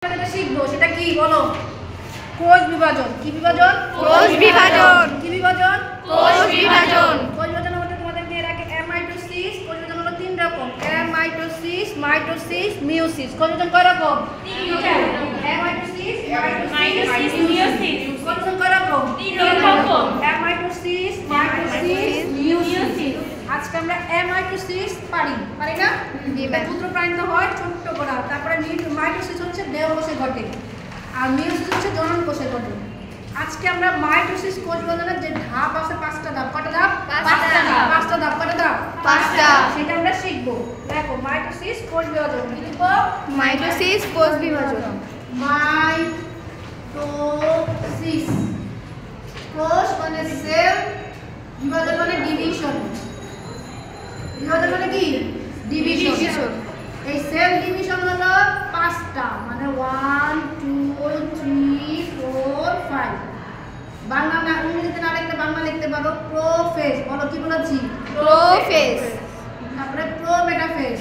যেটা শিখবো সেটা কি বলো? কোষ বিভাজন। কি বিভাজন? কোষ বিভাজন। কি বিভাজন? কোষ বিভাজন। কোষ বিভাজনের মধ্যে তোমাদেরকে এর আগে মাইটোসিস, কোষ বিভাজন হলো 3 রকম। Mitosis, mitosis, meiosis. কোষ বিভাজন কয় রকম? 3 রকম। Mitosis, mitosis, meiosis. কোষ বিভাজন কয় রকম? 3 রকম। Mitosis, mitosis, meiosis. আজকে আমরা মাইটোসিস পারি না? ক্ষুদ্র প্রাণীতে হয় ছোট্ট গোড়া। তারপরে মাইটোসিস হচ্ছে দেহকোষে ঘটে, আর মিয়োসিস হচ্ছে জনন কোষে ঘটে। আজকে আমরা মাইটোসিস কোষ বিভাজনের যে ধাপ আছে 5টা ধাপ। কয়টা ধাপ? 5টা ধাপ। 5টা ধাপ। কয়টা ধাপ? 5টা। সেটা আমরা শিখবো। দেখো মাইটোসিস কোষ বিভাজন কি লিখবো? মাইটোসিস কোষ বিভাজন। মাইটোসিস কোষ মানে সেল, বিভাজন মানে ডিভিশন। বিভাজন মানে কি? ডিভিশন। এই সেল ডিভিশন হলো 5টা, মানে 1 2 3 4 5। বাংলা না ইংরেজিতে না লিখতে বাংলা লিখতে পারো। প্রোফেজ। বলো কি বলেছি? প্রোফেজ। তারপরে প্রোমেটাফেজ।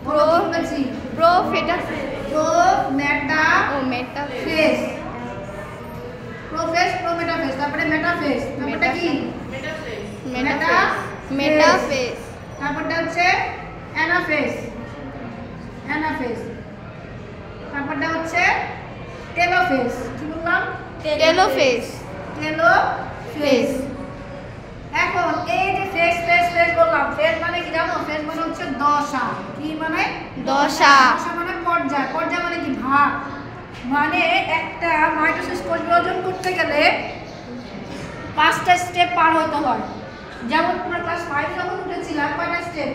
বলো কি বলেছি? প্রোফেটাফেজ। প্রোমেটা ও মেটাফেজ। ফেজ। Prophase, prometaphase. তারপরে মেটাফেজ। তারপরটা কি? মেটাফেজ। মেটাফেজ। তারপরটা হচ্ছে অ্যানাফেজ। অ্যানাফেজ। তারপরটা হচ্ছে টেলোফেজ। কি বললাম? টেলোফেজ। টেলোফেজ। এখন এই যে ফেজ ফেজ ফেজ বললাম, ফেজ মানে কি জানো? ফেজ মানে হচ্ছে দশা। কি মানে? দশা। দশা মানে পর্যায়। পর্যায় মানে কি? ভাগ। মানে একটা মাইটোসিস কোষ বিভাজন করতে গেলে 5টা স্টেপ পার হতে হয়। যেমন তোমরা ক্লাস 5 যখন উঠেছিলাম, কয়টা স্টেপ?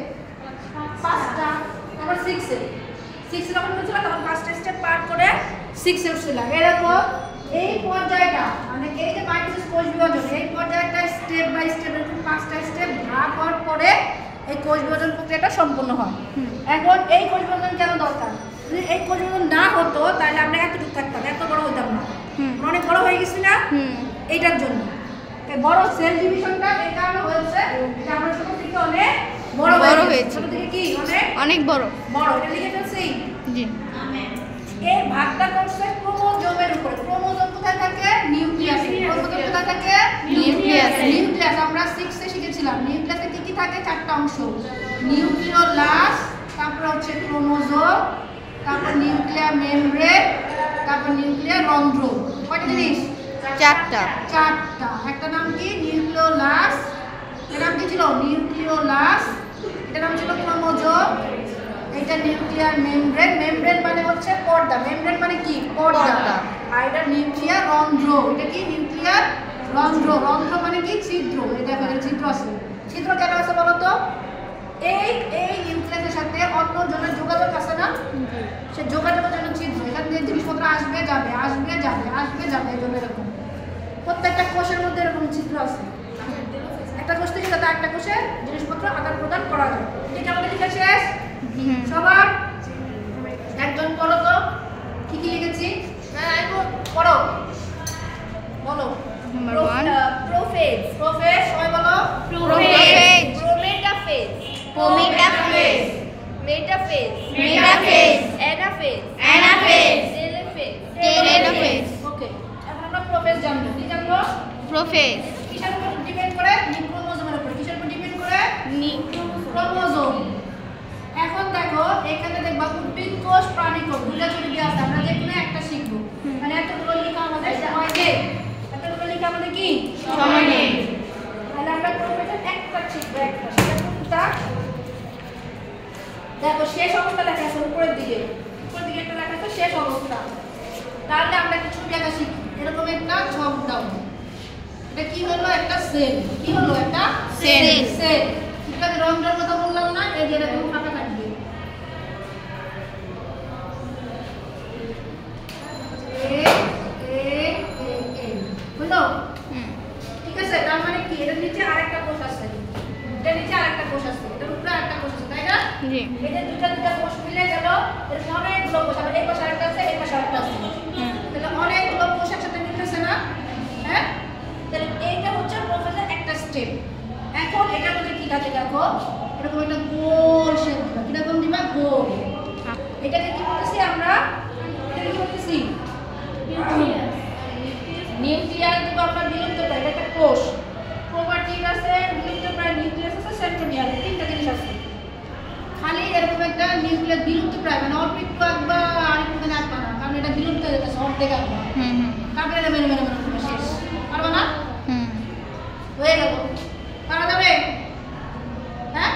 5টা। তারপর 6 যখন উঠেছিলাম তখন 5টা স্টেপ পার করে 6 এ উঠছিলাম। এরকম এই পর্যায়টা, মানে এই যে মাইটোসিস কোষ বিভাজন, এই পর্যায়টা স্টেপ বাই স্টেপ এরকম 5টা স্টেপ ভাগ হওয়ার পরে এই কোষ বিভাজন প্রক্রিয়াটা সম্পূর্ণ হয়। এখন এই কোষ বিভাজন কেন দরকার? যদি এই কোষ বিভাজন না হতো তাহলে আমরা এতটুকু থাকতাম, এত বড় হইতাম না। অনেক বড় হয়ে গেছি না? এইটার জন্য বড় সেল ডিভিশনটা এই কারণে হয়েছে যে আমরা ছোট থেকে অনেক বড় হয়েছে। ছোট থেকে কি অনেক বড়। এটা লিখে ফেলছি। জি। এই ভাগটা করছে ক্রোমোজোমের উপরে। ক্রোমোজোম কোথায় থাকে? নিউক্লিয়াসে। ক্রোমোজোম কোথায় থাকে? নিউক্লিয়াসে। নিউক্লিয়াস আমরা 6 এ শিখেছিলাম। নিউক্লিয়াসে কি কি থাকে? 4টা অংশ। নিউক্লিওলাস, তারপর হচ্ছে ক্রোমোজোম, তারপর নিউক্লিয়ার মেমব্রেন, তারপর নিউক্লিয়ার রন্ধ্র। কয়টা জিনিস? 4টা। একটা নাম কি? নিউক্লিওলাস। এর নাম কি ছিল? নিউক্লিওলাস। এটার নাম ছিল ক্রোমোজোম। এটা নিউক্লিয়ার মেমব্রেন। মেমব্রেন মানে হচ্ছে পর্দা। মেমব্রেন মানে কি? পর্দা। আর এটা নিউক্লিয়ার রন্ধ্র। এটা কি? নিউক্লিয়ার রন্ধ্র। রন্ধ্র মানে কি? ছিদ্র। এই দেখো এখানে ছিদ্র আছে। ছিদ্র কেন আছে বলো তো? এই নিউক্লিয়াসের সাথে অন্য জনের যোগাযোগ আছে না? সে যোগাযোগের জন্য ছিদ্র। এখান থেকে জিনিসপত্র আসবে যাবে, আসবে যাবে, আসবে যাবে। এই জন্য এরকম প্রত্যেকটা কোষের মধ্যে এরকম ছিদ্র আছে। একটা কোষ থেকে যাতে একটা কোষে জিনিসপত্র আদান প্রদান করা যায়। ঠিক আমাদের লেখা শেষ? সবার একজন পড়ো তো কি কি লিখেছি? পড়ো, বলো। Number 1 prophase. প্রোফেজ। সবাই বলো। Prophase. Prometaphase. Prometaphase. Metaphase. Metaphase. Anaphase. Anaphase. Telophase. Telophase. Okay, এখন আমরা প্রোফেজ জানবো। কি জানবো? প্রোফেজ। কিসের উপর ডিপেন্ড করে? ক্রোমোজোমের উপর। কিসের উপর ডিপেন্ড করে? ক্রোমোজোম। এখন দেখো এখানে দেখবা উদ্ভিদ কোষ, প্রাণী কোষ দুটো ছবি দেওয়া আছে। আমরা যে কোনো একটা শিখবো। মানে এতগুলো লেখা আমাদের সময় নেই। এতগুলো লেখা আমাদের কি সময় নেই। তাহলে আমরা প্রোফেজের একটা শিখবো। একটা সেটা কোনটা? দেখো শেষ অবস্থা লেখা আছে উপরের দিকে। উপরের দিকে একটা লেখা আছে শেষ অবস্থা। তাহলে আমরা একটা ছবি আঁকা শিখি। এরকম একটা ছক দাও। এটা কি হলো? একটা সেল। কি হলো? একটা সেল। সেল। ঠিক আছে, রংটার কথা বললাম না? এই যে এরকম ফাঁকা থাকবে। হলো? ঠিক আছে, তার মানে কি? এটার নিচে আরেকটা কোষ আছে, এটার নিচে আরেকটা কোষ আছে, এটার উপরে আরেকটা কোষ আছে, তাই না? জি। এই যে দুটা কোষ মিলে গেল, এর অনেকগুলো কোষ। আবার এই পাশে আরেকটা আছে, এই পাশে আরেকটা আছে। তাহলে অনেকগুলো কোষ একসাথে মিলতেছে না? হ্যাঁ, তাহলে এইটা হচ্ছে প্রোফেজের একটা স্টেপ। এখন এটার মধ্যে কি থাকে দেখো, এরকম একটা গোল শেপ দেখে আঁকবা। কাপড়ে মেরে মেরে মেরে তুমি শেষ পারবে না? হয়ে গেল। পারা যাবে? হ্যাঁ,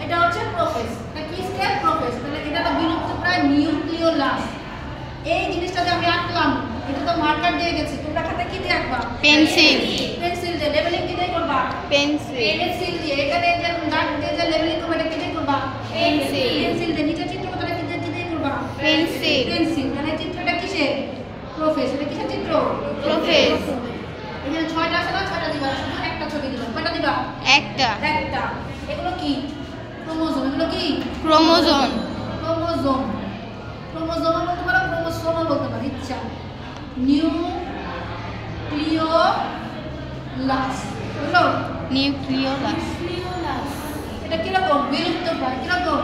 এটা হচ্ছে প্রোফেজ। এটা কি স্টেপ? প্রোফেজ। তাহলে এটা তো বিলুপ্ত প্রায় নিউক্লিওলাস। এই জিনিসটা যে আমি আঁকলাম, এটা তো মার্কার দিয়ে গেছি। তোমরা খাতা কি দিয়ে আঁকবা? পেন্সিল। পেন্সিল দিয়ে। লেবেলিং কি দিয়ে করবা? পেন্সিল। পেন্সিল দিয়ে। এখানে যে দাগ দিয়ে যে লেবেলিং করবা, এটা কি দিয়ে করবা? পেন্সিল। পেন্সিল দিয়ে। নিচে চিত্র কতটা কি দিয়ে করবা? পেন্সিল। পেন্সিল। তাহলে চিত্রটা কিসের? প্রোফেজ। এটা কিসের চিত্র? প্রোফেজ। এখানে 6টা আছে না? 6টা দিবা। শুধু একটা ছবি দিলাম। কয়টা দিবা? একটা। একটা। এগুলো কি? ক্রোমোজোম। এগুলো কি? ক্রোমোজোম। ক্রোমোজোম। ক্রোমোজোম বলতে পারো, ক্রোমোসোম বলতে পারো, ইচ্ছা। নিউক্লিওলাস। বুঝলো? নিউক্লিওলাস। এটা কিরকম? বিলুপ্ত প্রায়। কিরকম?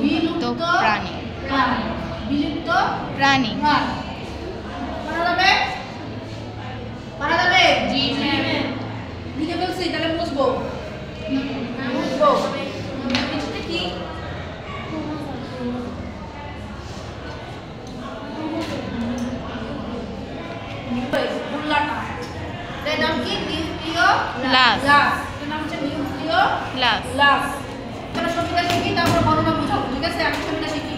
বিলুপ্ত প্রাণী। প্রাণী। বিলুপ্ত প্রাণী। প্রাণী। পারা যাবে? পারা যাবে? জি ম্যাম। লিখে ফেলছি, তাহলে বুঝবো। বুঝবো। এটা কি? বুল্লাটা। এর নাম কি? নিউক্লিওলাস। এর নাম হচ্ছে নিউক্লিওলাস। আমরা সবটা শিখি, তারপর বর্ণনা বুঝাবো। ঠিক আছে? আমি সবটা শিখি।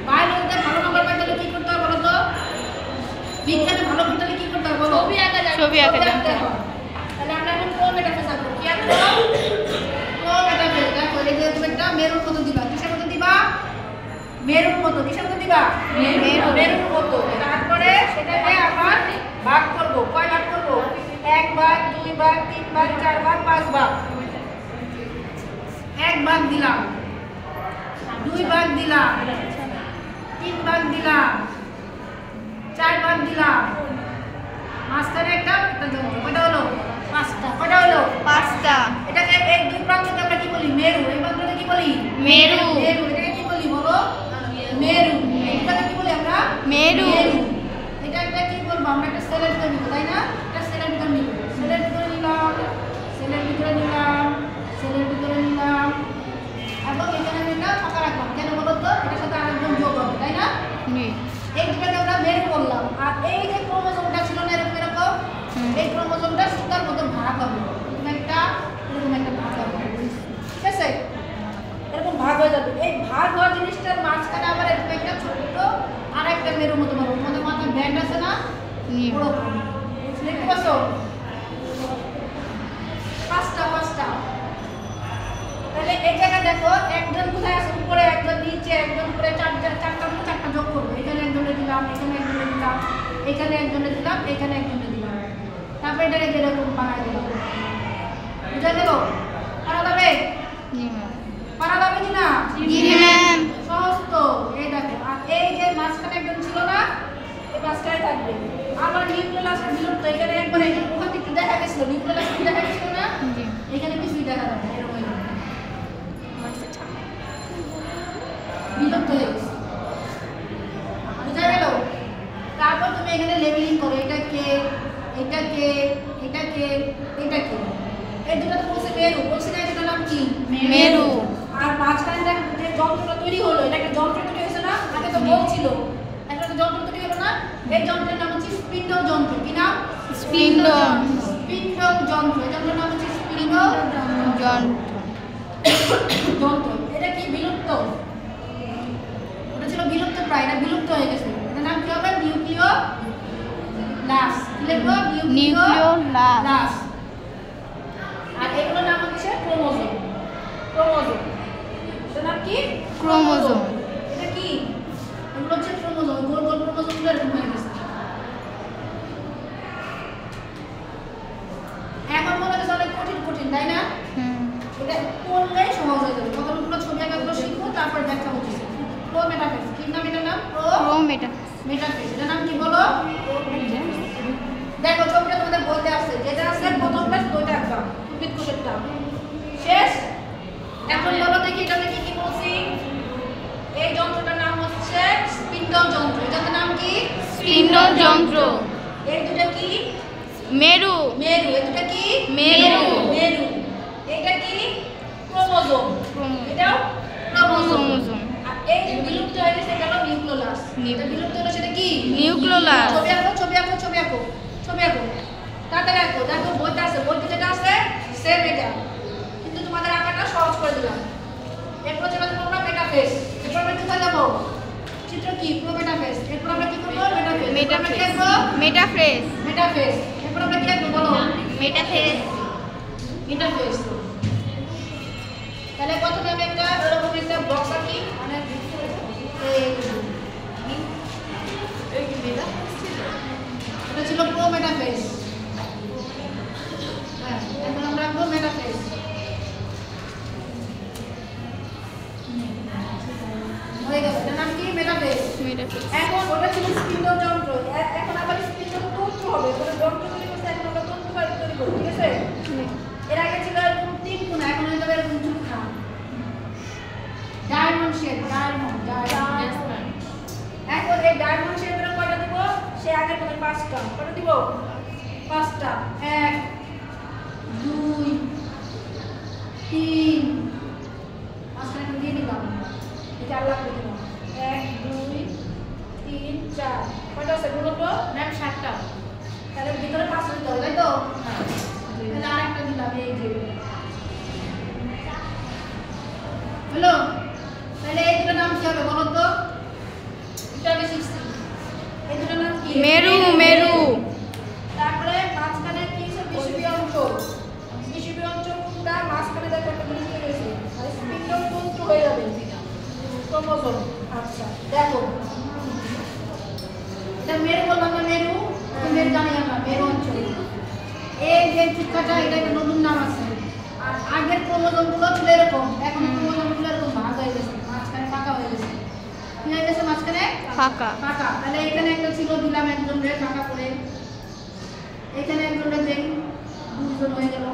বায়োলজিতে ভালো নম্বর পাইতে হলে কি করতে হবে বলো তো? বিজ্ঞানে ভালো করতে হলে কি করতে হবে বলো? ছবি আঁকা জানতে হবে। তাহলে আমরা এখন ক্রোমেটাফেজ আঁকবো। কি আঁকবো? ক্রোমেটাফেজ। দেখো, এই যে তুমি একটা মেরুর মতো দিবা। কিসের মতো দিবা? মেরুর মতো। কিসের মতো দিবা? মেরুর মতো। তারপরে সেটাকে আবার ভাগ করব। কয় ভাগ করব? 1 ভাগ, 2 ভাগ, 3 ভাগ, 4 ভাগ, 5 ভাগ। 1 ভাগ দিলাম, 2 ভাগ দিলাম, 3 ভাগ দিলাম, 4 ভাগ দিলাম। মাঝখানে একটা যন্ত্র। কয়টা হলো? 5টা। কয়টা হলো? 5টা। এটাকে এই দুই প্রান্তকে আমরা কি বলি? মেরু। এই প্রান্তকে কি বলি? মেরু। মেরু। এটাকে কি বলি বলো? মেরু। এটাকে কি বলি আমরা? মেরু। এটা একটা কি বলবো? আমরা একটা সেলের ভিতরে নিব, তাই না? এটা সেলের ভিতরে নিব। সেলের ভিতরে নিলাম, সেলের ভিতরে নিলাম, সেলের ভিতরে নিলাম, এবং এখানে আমি এটা ফাঁকা রাখলাম। কেন বলো তো? এটার সাথে আরেকজন যোগ হবে, তাই না? এই দুটাকে আমরা বের করলাম। আর এই যে ক্রোমোজোমটা ছিল না এরকম এরকম, এই ক্রোমোজোমটা সুতার মতো ভাগ হবে। এরকম একটা ভাগ হবে। ঠিক আছে? এরকম ভাগ হয়ে যাবে। এই ভাগ হওয়া জিনিসটার মাঝখানে আবার এরকম একটা ছোট্ট আর একটা মেরুর মতো বানাবো। আমাদের মাথায় ব্যান্ড আছে না? ওরকম। দেখতে পাচ্ছো? 5টা। তাহলে এই জায়গায় দেখো, একজন কোথায় আছে? উপরে একজন, নিচে একজন, উপরে 4টা যোগ করবো। এখানে একজনে দিলাম, এখানে একজনে দিলাম, এখানে একজনে দিলাম, এখানে একজনে দিলাম। তারপরে এটাকে যেরকম বানাই দিলাম। বুঝা গেল? পারা যাবে? পারা যাবে কি না? জি ম্যাম। সহজ তো। এই দেখো, আর এই যে মাঝখানে একজন ছিল না, এই মাঝখানে থাকবে। আবার নিউক্লিওলাসের বিলুপ্ত। এখানে একবার ওখান থেকে দেখা গেছিল, নিউক্লিওলাস দেখা গেছিল না? এখানে কিছুই দেখা যাবে না। এরকম বিলুপ্ত হয়ে গেছে। বুঝা গেল? তারপর তুমি এখানে লেবেলিং করো। এটা কে, এটা কে, এটা কে, এটা কে। এই দুটো তো বলছে মেরু। বলছি না এটার নাম কি? মেরু। আর মাঝখানে যে যন্ত্রটা তৈরি হলো, এটা একটা যন্ত্র তৈরি হয়েছে না? আগে তো বলছিল একটা যন্ত্র তৈরি হলো না? এই যন্ত্রের নাম হচ্ছে স্পিন্ডল যন্ত্র। কি নাম? স্পিন্ডল। স্পিন্ডল যন্ত্র। এই যন্ত্রের নাম হচ্ছে স্পিন্ডল যন্ত্র। এটা কি বিলুপ্ত? ওটা ছিল বিলুপ্ত প্রায়। এটা বিলুপ্ত হয়ে গেছে। এটার নাম কি হবে? নিউক্লিওলাস। কি লিখবো? নিউক্লিওলাস। আর এগুলোর নাম হচ্ছে ক্রোমোজোম। ক্রোমোজোম। এটার নাম কি? ক্রোমোজোম। এটা কি? এগুলো হচ্ছে ক্রোমোজোম। গোল গোল ক্রোমোজোমগুলো এরকম হয়ে গেছে। এখন মনে হচ্ছে অনেক কঠিন, তাই না? এটা করলেই সহজ হয়ে যাবে। কতগুলো ছবি আঁকাগুলো শিখবো, তারপর ব্যাখ্যা করতেছি। ক্রোমেটাফেজ। কি নাম এটার নাম? ক্রোমেটাফেজ। এটার নাম কি বলো? দেখো, ছবিটা তোমাদের বলতে আসছে। যেটা আছে প্রথমটা ওইটা আঁকবা। উদ্ভিদ কোষেরটা শেষ। এখন বলো দেখি এটাতে কি কি বলছি। এই যন্ত্রটার নাম হচ্ছে স্পিন্ডল যন্ত্র। এটার নাম কি? স্পিন্ডল যন্ত্র। এই দুটো কি? মেরু। এই দুটো কি? মেরু। এটা কি? ক্রোমোজোম। এটাও ক্রোমোজোম। ক্রোমোজোম। আর এই যে বিলুপ্ত হয়ে গেছে এটা হলো নিউক্লিওলাস। এটা বিলুপ্ত হলো সেটা কি? নিউক্লিওলাস। ছবি আঁকো, ছবি আঁকো, ছবি আঁকো, ছবি আঁকো। তাড়াতাড়ি আঁকো। দেখো বইতে আছে, বইতে যেটা আছে সেম এটা, কিন্তু তোমাদের আঁকাটা সহজ করে দিলাম। এরপর চলে যাবো আমরা মেটাফেস। এরপর আমরা কোথায় যাবো? চিত্র কি? পুরো মেটাফেস। এরপর আমরা কি করবো? Metaphase. Metaphase. Metaphase. Metaphase. Metaphase. এরপর আমরা কি আঁকবো বলো? মেটাফেস। ইন্টারফেস। তাহলে প্রথমে আমি একটা এরকম একটা বক্স আঁকি, মানে এটা ছিল প্রো মেটাফেস। হ্যাঁ, এখন আমরা আঁকবো মেটাফেস। হয়ে গেল। এটার নাম কি? মেটাফেস। মেটাফেস। এখন ওটা ছিল স্পিন্ডল যন্ত্র, এখন আবার স্পিন্ডল তন্তু হবে। ওটা যন্ত্র তৈরি করতে এখন আমরা তন্তু তৈরি করব, ঠিক আছে? এর আগে ছিল এরকম তিন কোণা, এখন হয়ে যাবে এরকম চুলখা। Diamond shape, diamond. এখন এই ডায়মন্ড শেপের কয়টা দিব? সে আগের মতো 5টা। কয়টা দিব? 5টা। 1 2 3 5টা এখন দিয়ে দিলাম। এটা আর লাগবে না। 1 2 3 4 কয়টা আছে বলো তো? ম্যাম 7টা। তাহলে ভিতরে 5টা দিতে হবে, তাই তো? হ্যাঁ। তাহলে আরেকটা দিলাম, এই যে হ্যালো। তাহলে এই দুটোর নাম কি হবে বলো তো? এটা আমি শিখছি। এই দুটোর নাম কি? মেরু। মেরু। তারপরে মাঝখানে কি আছে? বিষুবীয় অঞ্চল। বিষুবীয় অঞ্চল কোনটা? মাঝখানে দেখো একটা জিনিস তৈরি হয়েছে, আর স্পিন্ডল তন্তু হয়ে যাবে ক্রোমোজোম। আচ্ছা দেখো, এটা মেরু বললাম না? মেরু, মেরু জানি আমরা, মেরু অঞ্চল। এই যে চুক্কাটা, এটা একটা নতুন নাম আছে। আর আগের ক্রোমোজোমগুলো ছিল এরকম, এখন ক্রোমোজোমগুলো এরকম ভাগ হয়ে গেছে, মাঝখানে ফাঁকা হয়ে গেছে। কি হয়ে গেছে মাঝখানে? ফাঁকা। ফাঁকা। তাহলে এখানে একটা ছিল, দিলাম একজন রে ফাঁকা করে। এখানে একজন রে দেই, 2জন হয়ে গেল।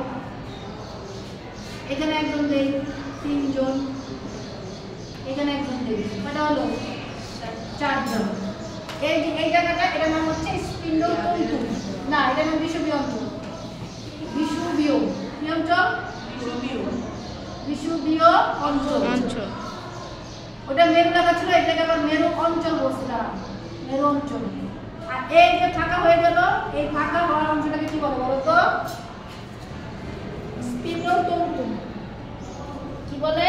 এখানে একজন দেই, 3জন। এখানে একজন দেই, কয়টা হলো? 4জন। এই জায়গাটা, এটার নাম হচ্ছে স্পিন্ডল তন্তু। না, এটার নাম বিষুবীয় অঞ্চল। বিষুবীয় কি অঞ্চল? বিষুবীয় অঞ্চল। ওটা মেরু লেখা ছিল, এটাকে আবার মেরু অঞ্চল বলছিলাম, মেরু অঞ্চল। আর এই যে ফাঁকা হয়ে গেল, এই ফাঁকা হওয়ার অংশটাকে কি বলে বলো তো? স্পিন্ডল তন্তু। কি বলে?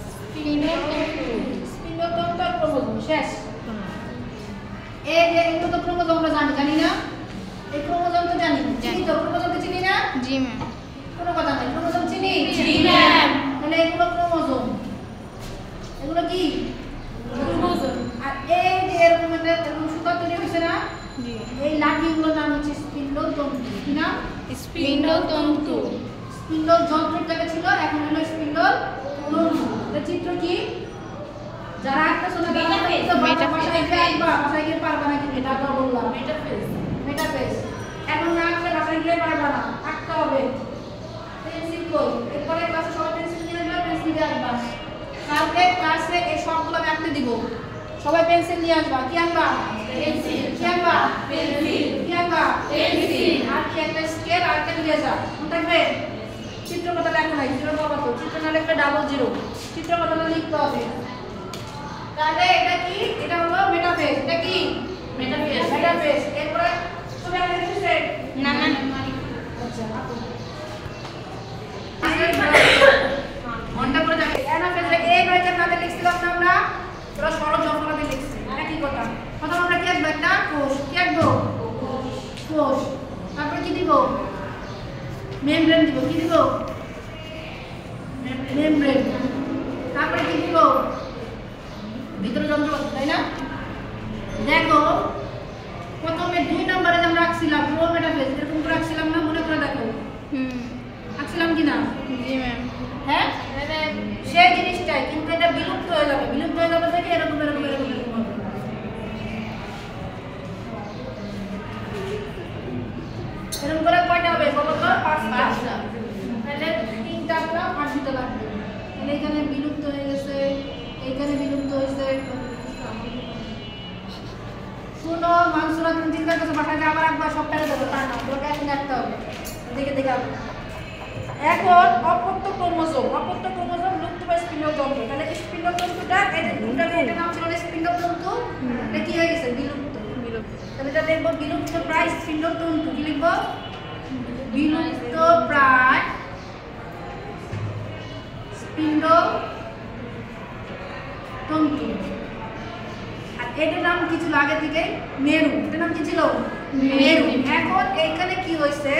স্পিন্ডল তন্তু। স্পিন্ডল তন্তু আর ক্রোমোজোম শেষ। এই যে এগুলো তো ক্রোমোজোম আমরা জানি না? এই ক্রোমোজোম তো জানি, চিনি তো? ক্রোমোজোমকে চিনি না? জি ম্যাম। কোনো কথা নাই, ক্রোমোজোম চিনি? জি ম্যাম। তাহলে এগুলো ক্রোমোজোম, এগুলো কি? ক্রোমোজোম। আর এই যে এরকম একটা এরকম সুতা তৈরি হয়েছে না, জি। এই লাঠিগুলোর নাম হচ্ছে স্পিন্ডল তন্তু। কি নাম? স্পিন্ডল তন্তু। স্পিন্ডল যন্ত্রের জায়গা ছিল, এখন হলো স্পিন্ডল তন্তু। এটা চিত্র কি? যারা একটা শোনা বাসায় গিয়ে আঁকবা, বাসায় গিয়ে পারবা না, কিন্তু এটা আমরা বললাম মেটাফেস। মেটাফেস। এখন না আঁকলে বাসায় গিয়ে পারবা না, আঁকতে হবে। পেন্সিল কই? এরপরে ক্লাসে সবাই পেন্সিল নিয়ে আসবে, পেন্সিল দিয়ে আসবা। কালকে ক্লাসে এই সবগুলো আমি আঁকতে দিব, সবাই পেন্সিল নিয়ে আসবা। কি আঁকবা? পেন্সিল। কি আঁকবা? পেন্সিল। কি আঁকবা? পেন্সিল। আর কি একটা স্কেল আর একটা ইরেজার। মনে থাকবে? চিত্রকথা লেখা নাই, জিরো পাবা তো। চিত্র না লিখলে ডাবল জিরো। চিত্রকথাটা লিখতে হবে। তাহলে এটা কি? এটা হলো মেটাফেস। এটা কি? মেটাফেস। মেটাফেস। এরপরে তুমি আগে লিখেছে না ম্যাম। আচ্ছা আপু ঘন্টা করে যাবে। অ্যানাফেসে এই নয়টার নামে লিখছিলাম না আমরা? তোরা সরল যন্ত্রণাতে লিখছি, একই কথা। প্রথম আমরা কি আঁকবো? একটা কোষ। কি আঁকবো? কোষ। তারপরে কি দিব? মেমব্রেন দিব। কি দিব? মেমব্রেন। তারপরে কি দিব? ভিতরে যন্ত্রপাতি, তাই না? দেখো প্রথমে 2 নম্বরে যে আমরা রাখছিলাম প্রো মেটাফেস, এরকম করে রাখছিলাম না? মনে করে দেখো রাখছিলাম কি না? জি ম্যাম। হ্যাঁ, সেই জিনিসটাই, কিন্তু এটা বিলুপ্ত হয়ে যাবে। বিলুপ্ত হয়ে যাবে থেকে এরকম এরকম এরকম এরকম হবে। এরকম করে কয়টা হবে বলো তো? 5টা। তাহলে 3টা আমরা 8টা লাগবে। তাহলে এখানে বিলুপ্ত হয়ে গেছে, এইখানে বিলুপ্ত হয়েছে। শুনো মানসুরা, তুমি চিন্তা করছো বাসায় আবার একবার সবটাকে দেবো, তা না, তোকে এখন দেখতে হবে। দেখে দেখে এখন অপত্য ক্রোমোজোম। অপত্য ক্রোমোজোম লুপ্ত বা স্পিন্ডল তন্তু। তাহলে স্পিন্ডল তন্তুটা, এটার নাম ছিল স্পিন্ডল তন্তু। এটা কি? তাহলে এটা দেখবো বিলুপ্ত প্রায় স্পিন্ডতন্তু। কি লিখবো? বিলুপ্ত প্রায় স্পিন্ডতন্তু। আর এটার নাম কি ছিল আগে থেকে? মেরু। এটার নাম কি ছিল? মেরু। এখন এইখানে কি হয়েছে?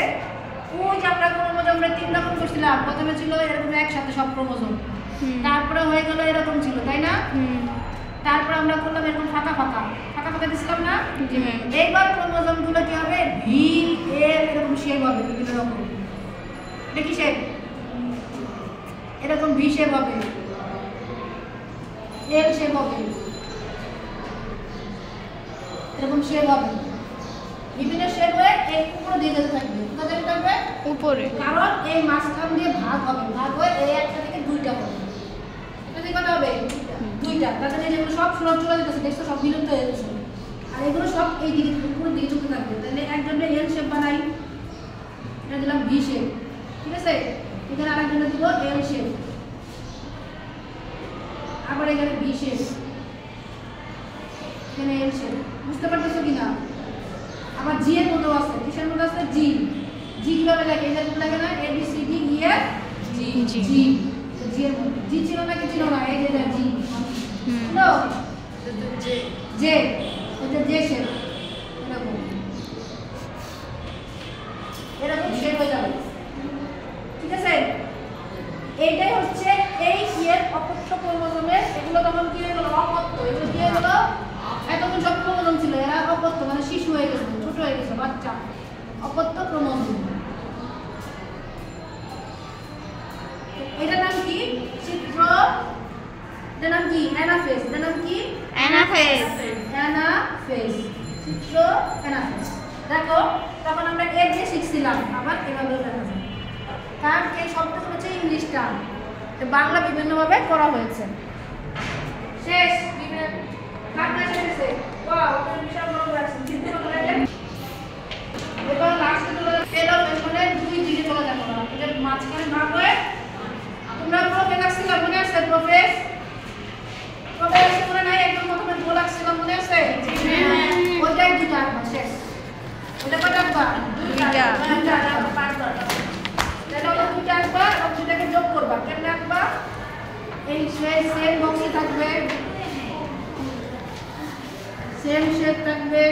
ওই যে আমরা ক্রোমোজোম আমরা 3 রকম করছিলাম। প্রথমে ছিল এরকম একসাথে সব ক্রোমোজোম, তারপরে হয়ে গেল এরকম ছিল, তাই না? তারপর আমরা করলাম এরকম ফাঁকা ফাঁকা দিছিলাম না? এইবার ক্রোমোজোম গুলো কি হবে? ভি এল এরকম শেপ হবে, বিভিন্ন রকম। এটা কি শেপ? এরকম ভি শেপ হবে, এল শেপ হবে, এরকম শেপ হবে, বিভিন্ন শেপ হয়ে এই উপরে দিয়ে যেতে থাকবে। কোথা থেকে থাকবে? উপরে। কারণ এই মাঝখান দিয়ে ভাগ হবে, ভাগ হয়ে এই একটা থেকে দুইটা হবে। এটা থেকে কত হবে? দুইটা। তাহলে যেগুলো সব চলে যেতেছে, দেখছো সব বিলুপ্ত হয়ে যাচ্ছে। আর এগুলো সব এই দিকে উপরের দিকে চলতে থাকবে। তাহলে একজনের এল শেপ বানাই, এটা দিলাম ভি শেপ, ঠিক আছে? এখানে আরেকজনের দিব এল শেপ, আবার এখানে ভি শেপ, এখানে এল শেপ। বুঝতে পারতেছো কিনা? আবার জি এর মতো আছে, কিসের মতো আছে? জি। জি কিভাবে লেখে? এটা কি লেখে না? A B C D E F G. G G এর মতো। জি ছিল না কি ছিল না? এই যে এটা জি ছিল, জে জে, এটা জে শেপ, এরকম এরকম শেপ হয়ে যাবে, ঠিক আছে? এইটাই হচ্ছে এই এর অপত্য ক্রোমোজোমের। এগুলো তখন কি হয়ে গেল? অপত্য। এগুলো কি হয়ে গেল? এতক্ষণ সব ক্রোমোজোম ছিল, এরা অপত্য মানে শিশু হয়ে গেছে, ছোট হয়ে গেছে, বাচ্চা। অপত্য ক্রোমোজোম। এটার নাম কি? চিত্র। এটার নাম কি? অ্যানাফেজ। এটার নাম কি? অ্যানাফেজ। অ্যানাফেজ। চিত্র অ্যানাফেজ। দেখো তখন আমরা এ দিয়ে শিখছিলাম, আবার এভাবেও দেখা যায়। কারণ এই শব্দটা হচ্ছে ইংলিশ টার্ম, বাংলা বিভিন্নভাবে করা হয়েছে। শেষ কাটনা শেষে ওয়াও, এটা বিশাল বড় লাগছে। চিত্র করে এবার লাস্টে চলে যাবে এলো মানে দুই দিকে চলে যাবে না, এটা মাঝখানে ভাগ হয়ে। তোমরা প্রফেস আসছিলাম, মনে আছে? প্রফেস মনে নাই? একদম প্রথমে গোল আসছিলাম, মনে আছে? ওইটাই দুইটা আঁকবা, শেষ। ওটা কটা আঁকবা? দুইটা পাঁচবার। তাহলে ওটা দুইটা আঁকবা, আর দুইটাকে যোগ করবা। কেমনে আঁকবা? এই সেম বক্সে থাকবে, সেম শেপ থাকবে,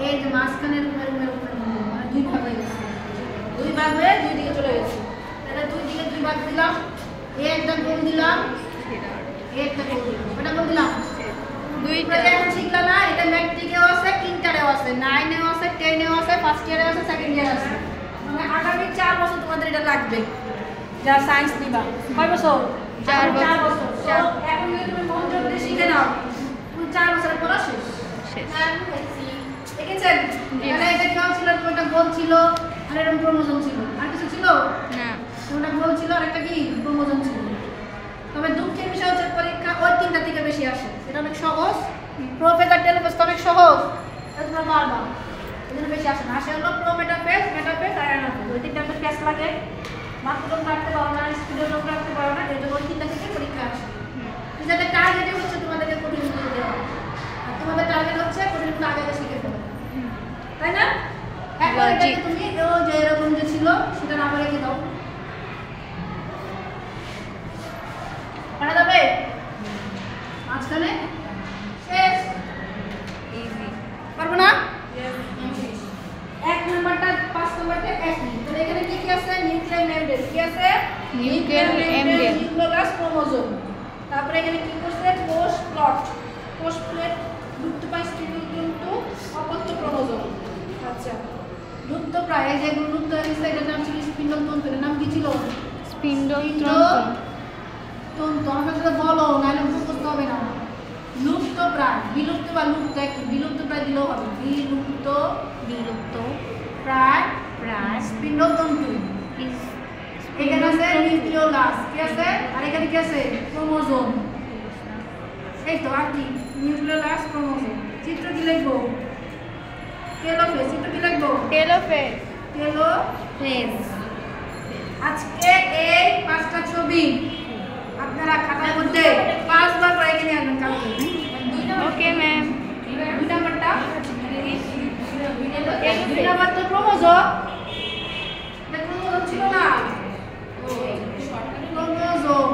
এই যে মাঝখানের মানে দুই ভাগ হয়ে গেছে, দুই ভাগ হয়ে দুই দিকে চলে গেছে। তাহলে দুই দিকে দুই ভাগ দিলাম, এই একটা গোল দিলাম, এই একটা গোল দিলাম, ওটা গোল দিলাম। দুইটা এখন শিখলা না? এটা ম্যাট্রিকেও আছে, ইন্টারেও আছে, 9এও আছে, 10এও আছে, ফার্স্ট ইয়ারে আছে, সেকেন্ড ইয়ারে আছে। মানে আগামী 4 বছর তোমাদের এটা লাগবে, যারা সায়েন্স নিবা। কয় বছর? 4 বছর। এখন যদি তুমি মনোযোগ দিয়ে শিখে নাও, তুমি 4 বছরের পড়া শেষ। দেখেছেন? তাহলে এটা কি ছিল? একটা গোল ছিল, আর এরকম ক্রোমোজোম ছিল, আর কিছু ছিল না। একটা গোল ছিল আর একটা কি ক্রোমোজোম ছিল। তবে দুঃখের বিষয় হচ্ছে পরীক্ষা ওই তিনটা থেকে বেশি আসে। এটা অনেক সহজ, প্রোফেজ টেলোফেজ তো অনেক সহজ, এটা তোমরা পারবা। এজন্য বেশি আসে না। আসে হলো প্রোমেটাফেজ, মেটাফেজ আর অ্যানাফেজ। ওই তিনটা ক্লাস লাগে, মাত্রম রাখতে পারো না, স্পিডোজম রাখতে পারো না, এই জন্য ওই তিনটা থেকে পরীক্ষা আসে। যাতে টার্গেটে হচ্ছে তোমাদেরকে কঠিন করে দেওয়া, আর তোমাদের টার্গেট হচ্ছে কঠিন আগে আগে শিখে ফেলা, তাই না? এখন এটাকে তুমি যে এরকম যে ছিল সেটা না বলে কি দাও, পারা যাবে? মাঝখানে শেষ, পারবো না? 1 নাম্বারটা 5 নাম্বারটা 1 মিনিট। তাহলে এখানে কি কি আছে? Nuclear membrane. কি আছে? Nuclear membrane, nucleus chromosome. তারপরে এখানে কি করছে? কোষ প্লট। কোষ প্লেট লুপ্তপ্রায় স্পিন্ডতন্তু অপত্য ক্রোমোজোম। আচ্ছা, লুপ্তপ্রায় যে লুপ্ত হয়ে গেছে এটার নাম ছিল স্পিন্ডতন্তু। এর নাম কি ছিল? স্পিন্ডতন্তু। তন্তু আমাকে বলো, নাহলে মুখস্থ হবে না। লুপ্তপ্রায়, বিলুপ্ত বা লুপ্ত একই, বিলুপ্তপ্রায় দিলেও হবে। বিলুপ্ত প্রায় স্পিন্ডতন্তু। এখানে আছে নিউক্লিওলাস, কি আছে? আর এখানে কি আছে? ক্রোমোজোম। এই তো আর কি? Nucleolus, chromosome. চিত্র কি লিখবো? টেলোফেজ। চিত্র কি লিখবো? টেলোফেজ। টেলোফেজ। আজকে এই 5টা ছবি মানে মধ্যে 5 বার করে এখানে আসবেন কালকে। Okay ma'am. 2 নাম্বারটা 2 নাম্বার তো ক্রোমোজোম। এটা ক্রোমোজোম ছিল না, ক্রোমোজোম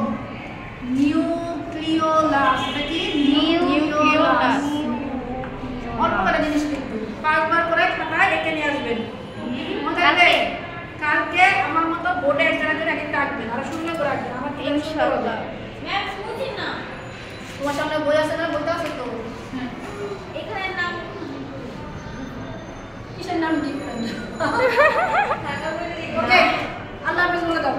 নিউক্লিওলাস। এটা কি নিউক্লিওলাস। অল্প করে জিনিস কিন্তু 5 বার করে খাতায় এখানে আসবেন। মনে থাকবে কালকে আমার মতো বোর্ডে একটা করে একটা আঁকবেন, আর সুন্দর করে আঁকবেন। আমার ইনশাআল্লাহ। ম্যাম বুঝি না তোমার সামনে বই আছে না, বইটা আছে তো? এখানে নাম কিসের নাম কি? ওকে, আল্লাহ হাফেজ বলে দাও।